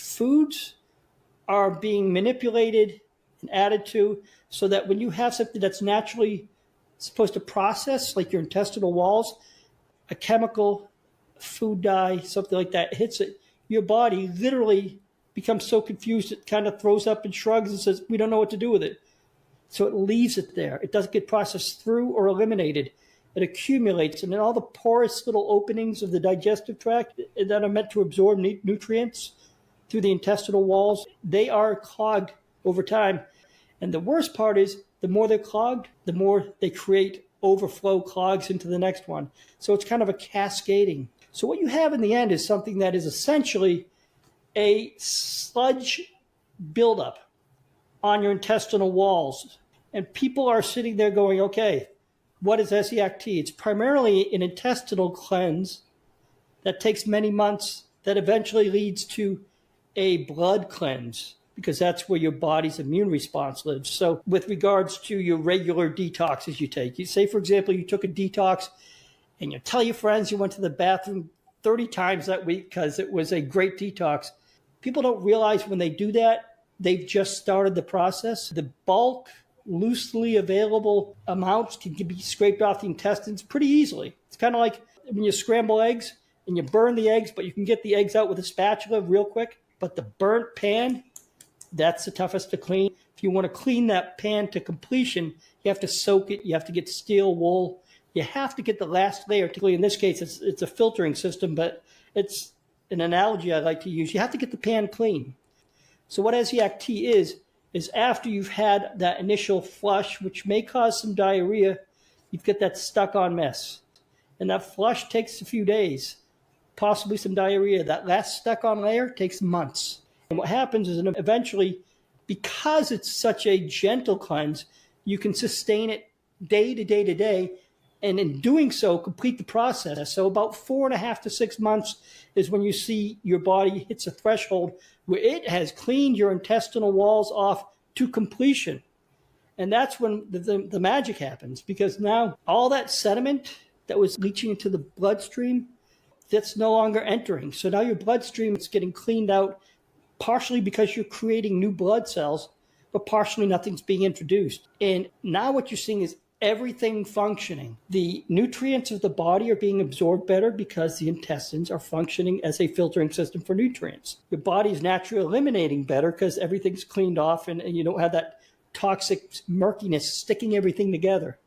foods are being manipulated and added to so that when you have something that's naturally supposed to process, like your intestinal walls, a chemical, food dye, something like that hits it, your body literally becomes so confused it kind of throws up and shrugs and says, we don't know what to do with it. So it leaves it there. It doesn't get processed through or eliminated. It accumulates, and then all the porous little openings of the digestive tract that are meant to absorb nutrients through the intestinal walls, they are clogged over time. And the worst part is the more they're clogged, the more they create overflow clogs into the next one. So it's kind of a cascading. So what you have in the end is something that is essentially a sludge buildup on your intestinal walls. And people are sitting there going, okay, what is SEACT? It's primarily an intestinal cleanse that takes many months that eventually leads to a blood cleanse, because that's where your body's immune response lives. So with regards to your regular detoxes you take, you say, for example, you took a detox and you tell your friends you went to the bathroom 30 times that week because it was a great detox. People don't realize when they do that, they've just started the process. The bulk, loosely available amounts can be scraped off the intestines pretty easily. It's kind of like when you scramble eggs and you burn the eggs, but you can get the eggs out with a spatula real quick. But the burnt pan, that's the toughest to clean. If you want to clean that pan to completion, you have to soak it. You have to get steel wool. You have to get the last layer. Particularly in this case, it's a filtering system, but it's an analogy I like to use. You have to get the pan clean. So what SEACT is after you've had that initial flush, which may cause some diarrhea, you've got that stuck-on mess. And that flush takes a few days, possibly some diarrhea. That last stuck-on layer takes months. And what happens is eventually, because it's such a gentle cleanse, you can sustain it day to day to day, and in doing so, complete the process. So about 4.5 to 6 months is when you see your body hits a threshold where it has cleaned your intestinal walls off to completion. And that's when the magic happens, because now all that sediment that was leaching into the bloodstream, that's no longer entering. So now your bloodstream is getting cleaned out, partially because you're creating new blood cells, but partially nothing's being introduced. And now what you're seeing is everything functioning. The nutrients of the body are being absorbed better because the intestines are functioning as a filtering system for nutrients. Your body is naturally eliminating better because everything's cleaned off and you don't have that toxic murkiness sticking everything together.